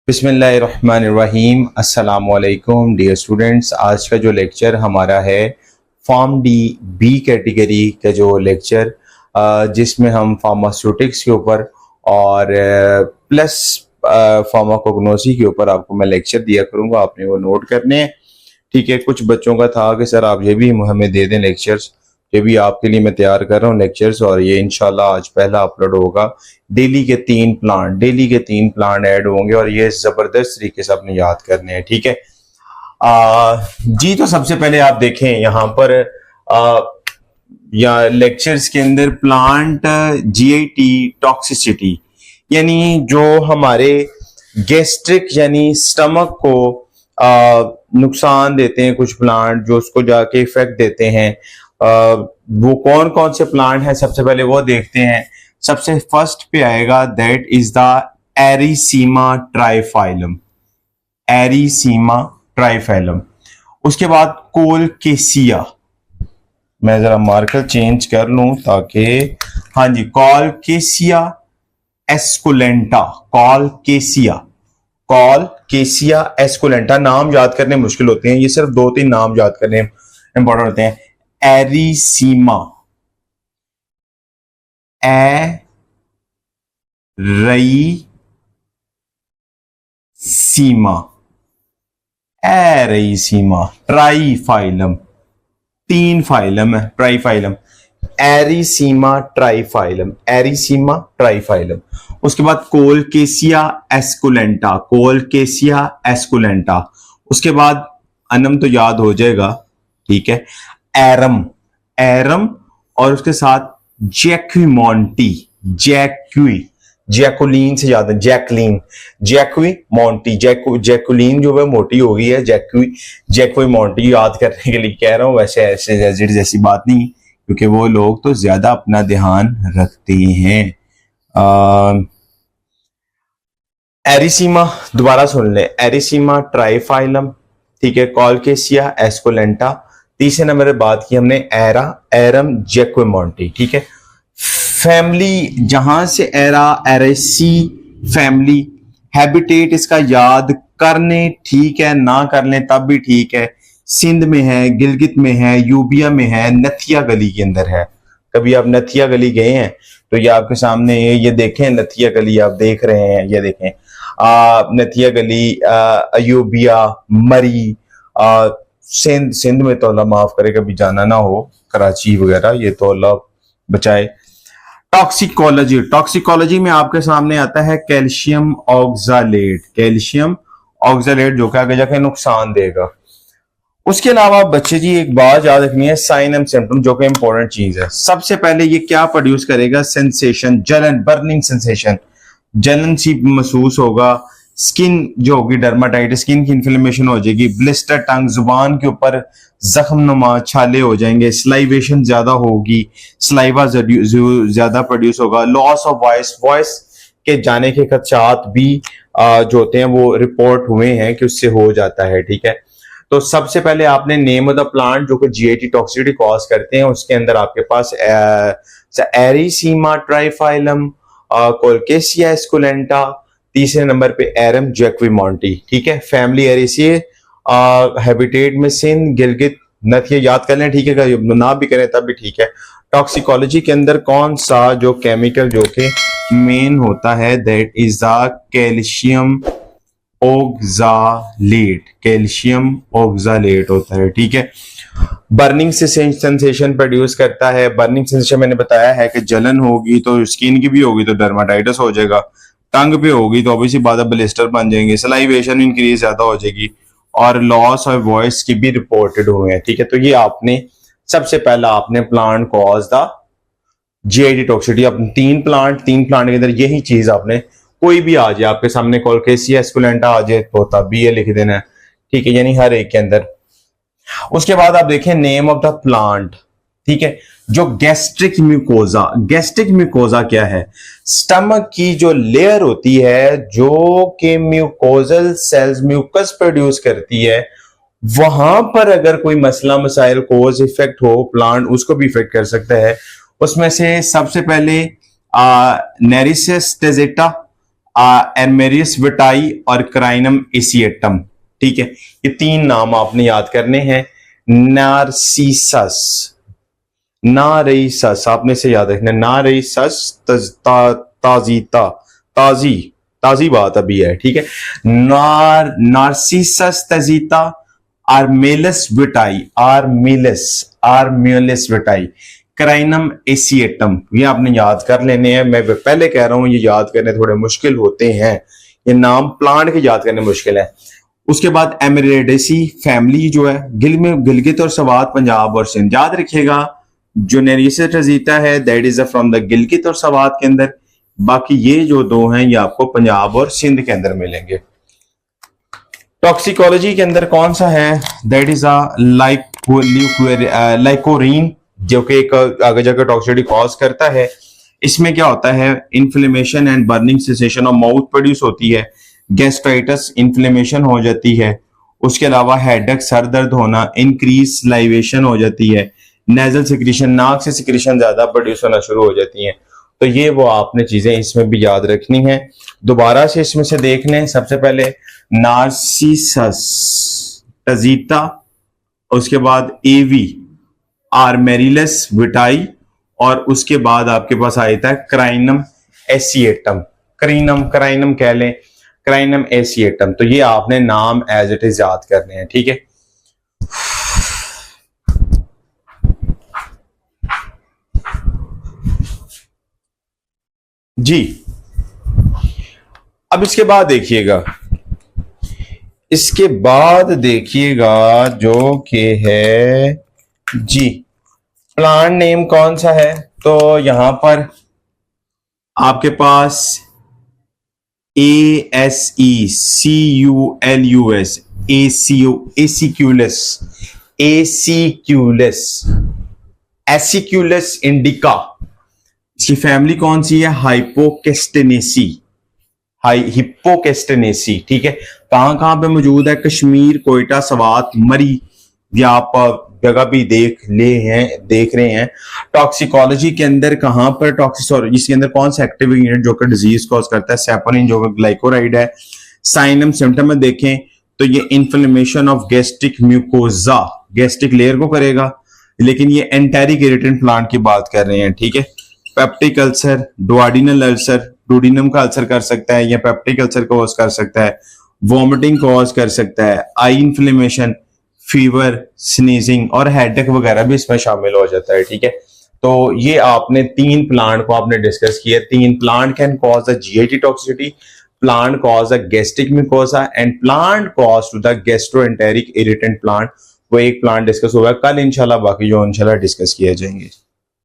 बिस्मिल्लाहिर्रहमानिर्रहीम। अस्सलामुअलैकुम dear students. आज का जो लेक्चर हमारा है फॉर्म डी बी कैटेगरी का जो लेक्चर जिसमें हम फार्मास्यूटिक्स के ऊपर और प्लस फार्माकोग्नोसी के ऊपर आपको मैं लेक्चर दिया करूंगा। आपने वो नोट करने हैं, ठीक है। कुछ बच्चों का था कि सर आप ये भी हमें दे दें लेक्चर्स, ये भी आपके लिए मैं तैयार कर रहा हूँ लेक्चर्स, और ये इंशाल्लाह आज पहला अपलोड होगा। डेली के 3 प्लांट ऐड होंगे और ये जबरदस्त तरीके से आपने याद करने हैं, ठीक है। जी तो सबसे पहले आप देखें यहाँ पर या लेक्चर्स के अंदर प्लांट जीआईटी टॉक्सिसिटी, यानी जो हमारे गैस्ट्रिक यानी स्टमक को नुकसान देते हैं कुछ प्लांट, जो उसको जाके इफेक्ट देते हैं। वो कौन कौन से प्लांट हैं सबसे पहले वो देखते हैं। सबसे फर्स्ट पे आएगा दैट इज द एरिसीमा ट्राइफाइलम, एरिसीमा ट्राइफाइलम। उसके बाद कोलकेसिया, मैं जरा मार्कर चेंज कर लूं ताकि, हाँ जी, कोलकेसिया एस्कुलेंटा, कोलकेसिया, कोलकेसिया एस्कुलेंटा। नाम याद करने मुश्किल होते हैं, ये सिर्फ 2-3 नाम याद करने इंपॉर्टेंट होते हैं। एरिसीमा, एरिसीमा, ट्राइफाइलम, 3 फाइलम है ट्राइफाइलम, एरिसीमा ट्राइफाइलम, एरिसीमा ट्राइफाइलम। उसके बाद कोलकेसिया एस्कुलेंटा, कोलकेसिया एस्कुलेंटा। उसके बाद अनम तो याद हो जाएगा, ठीक है, एरम, एरम। और उसके साथ जैक्विमोंटी, जैकुलीन से याद है, जैकलीन, जैक्विमोंटी, जैकुलीन जो है मोटी हो गई है, जैक्विमोंटी याद करने के लिए कह रहा हूं। वैसे ऐसे जैसी बात नहीं, क्योंकि वो लोग तो ज्यादा अपना ध्यान रखते हैं। एरिसीमा दोबारा सुन ले, एरिसीमा ट्राइफाइलम, ठीक है, कोलकेसिया एस्कुलेंटा। तीसरे नंबर पर बात की हमने एरम जैक्विमोंटी, ठीक है। फैमिली जहां से एरेसी फैमिली, हैबिटेट इसका याद करने ठीक है, ना कर लें तब भी ठीक है। सिंध में है, गिलगित में है, यूबिया में है, नथिया गली के अंदर है। कभी आप नथिया गली गए हैं तो ये आपके सामने ये देखें, नथिया गली आप देख रहे हैं, ये देखें नथिया गली, अयूबिया, मरी, सिंध में तो अल्लाह माफ करे कभी जाना ना हो, कराची वगैरह, ये तो अल्लाह बचाए। टॉक्सिकोलॉजी, टॉक्सिकोलॉजी में आपके सामने आता है कैल्शियम ऑक्सालेट, कैल्शियम ऑक्सालेट जो कि आगे जाके नुकसान देगा। उसके अलावा बच्चे जी एक बात याद रखनी है, साइन एंड सिम्टम, जो कि इंपॉर्टेंट चीज है। सबसे पहले ये क्या प्रोड्यूस करेगा, सेंसेशन, जलन, बर्निंग सेंसेशन, जलन सी महसूस होगा। स्किन जो होगी डर्माटाइटिस, स्किन की इन्फ्लेमेशन हो जाएगी। ब्लिस्टर टंग, जुबान के ऊपर जख्म नुमा छाले हो जाएंगे। स्लाइवेशन ज्यादा होगी, स्लाइवा ज्यादा प्रोड्यूस होगा। लॉस ऑफ वॉइस, वॉइस के जाने के खदशात भी जो होते हैं वो रिपोर्ट हुए हैं कि उससे हो जाता है, ठीक है। तो सबसे पहले आपने नेम ऑफ द प्लांट जो कि जीआईटी टॉक्सिसिटी कॉज करते हैं, उसके अंदर आपके पास एरिसीमा ट्राइफाइलम, कोलकेसिया एस्कुलेंटा, तीसरे नंबर पे एरम जैक्विमोंटी, ठीक है। फैमिली एरिसिए, हैबिटेट में सिंध, गिलगित, नथिया याद कर लें, ठीक है, ना भी करें तब भी ठीक है। टॉक्सिकोलॉजी के अंदर कौन सा जो केमिकल जो कि मेन होता है, that is the calcium oxalate, calcium oxalate होता है, ठीक है। बर्निंग सेंसेशन प्रोड्यूस करता है। बर्निंग सेंसेशन मैंने बताया है कि जलन होगी तो स्किन की भी होगी तो डर्माटाइटिस हो जाएगा, टंग पे होगी तो ऑब्वियसली बाद ब्लिस्टर बन जाएंगे, सलाइवेशन इंक्रीज ज्यादा हो जाएगी, और लॉस ऑफ वॉइस की भी रिपोर्टेड हुए हैं, ठीक है। तो ये आपने सबसे पहला आपने plant cause the GIT toxicity, अपने 3 प्लांट के अंदर यही चीज आपने, कोई भी आ जाए आपके सामने, कोलकेसिया एस्कुलेंटा आ जाए तो तब भी ये लिख देना है, ठीक है, यानी हर एक के अंदर। उसके बाद आप देखें नेम ऑफ द प्लांट, ठीक है। जो गैस्ट्रिक म्यूकोजा, गैस्ट्रिक म्यूकोजा क्या है, स्टमक की जो लेयर होती है जो कि म्यूकोजल सेल्स म्यूकस प्रोड्यूस करती है, वहां पर अगर कोई मसला मसाइल कोज इफेक्ट हो, प्लांट उसको भी इफेक्ट कर सकता है। उसमें से सबसे पहले नेरिसिस टेजेटा, एरमेरियस विटाई और क्राइनम एसिएटम। ठीक है, ये तीन नाम आपने याद करने हैं। नार्सिसस, नारेसस आपने से याद रखना, नारेसस ताजीता, ताजी ताजी बात अभी है। ठीक है, नार्सिसस तजीता, आर्मेलस विटाई, आर्मेलस विटाई, क्राइनम एसिएटम, ये आपने याद कर लेने हैं। मैं पहले कह रहा हूं ये याद करने थोड़े मुश्किल होते हैं, ये नाम प्लांट के याद करने मुश्किल है। उसके बाद एमेरिडेसी फैमिली जो है गिलगित और सवात पंजाब और सिंध, याद रखिएगा जो नेरियस रजीता है that is from the Gilgit और सवात के अंदर, बाकी ये जो दो हैं ये आपको पंजाब और सिंध के अंदर मिलेंगे। टॉक्सिकोलॉजी के अंदर कौन सा है, दैट इज लाइकोरीन, जो कि एक आगे जाकर टॉक्सिसिटी कॉज करता है। इसमें क्या होता है, inflammation and burning sensation of mouth produce होती है, गैस्ट्राइटिस इन्फ्लेमेशन हो जाती है, उसके अलावा हेडेक सर दर्द होना, इंक्रीज लाइवेशन हो जाती है, नेजल सिक्रीशन नाक से सिक्रीशन ज्यादा प्रोड्यूस होना शुरू हो जाती है। तो ये वो आपने चीजें इसमें भी याद रखनी है। दोबारा से इसमें से देख लें, सबसे पहले नार्सिसस टजीता, उसके बाद एवी आर्मेरिलस विटाई, और उसके बाद आपके पास आता है क्राइनम एसिएटम, क्राइनम कह लें, क्राइनम एसिएटम। तो ये आपने नाम एज इट इज याद करने हैं। ठीक है, जी। अब इसके बाद देखिएगा जो कि है जी प्लांट नेम कौन सा है, तो यहां पर आपके पास ASECULUS, एसिक्यूलस इंडिका, इसकी फैमिली कौन सी है, हाइपोकेस्टेनेसी, हिप्पोकेस्टेनेसी। ठीक है, कहां कहां पे मौजूद है, कश्मीर, कोयटा, सवात, मरी, या आप जगह भी देख रहे हैं। टॉक्सिकोलॉजी के अंदर कहां पर टॉक्सिकोलॉजी, इसके अंदर कौन सा एक्टिव इंग्रेडिएंट जो कि डिजीज कॉज करता है, सैपोनिन जो ग्लाइकोराइड है। साइनम सिम्टम में देखें तो ये inflammation of gastric mucosa, gastric layer को करेगा, लेकिन ये एंटेरिक इरिटेंट प्लांट की बात कर रहे हैं। ठीक है, पेप्टिक अल्सर, डुआडिनल अल्सर, डुडिनम का अल्सर कर सकता है, या पेप्टिक अल्सर कॉज कर सकता है, वॉमिटिंग कॉज कर सकता है, आई इन्फ्लेमेशन, फीवर, स्नीजिंग और हेडेक वगैरह भी इसमें शामिल हो जाता है। ठीक है, तो ये आपने तीन प्लांट को आपने डिस्कस किया। तीन plant can cause the GIT toxicity, plant cause the gastric mucosa and plant cause to the gastroenteric irritant plant. वो एक प्लांट डिस्कस हुआ है कल इंशाल्लाह, बाकी जो इंशाल्लाह डिस्कस किए जाएंगे।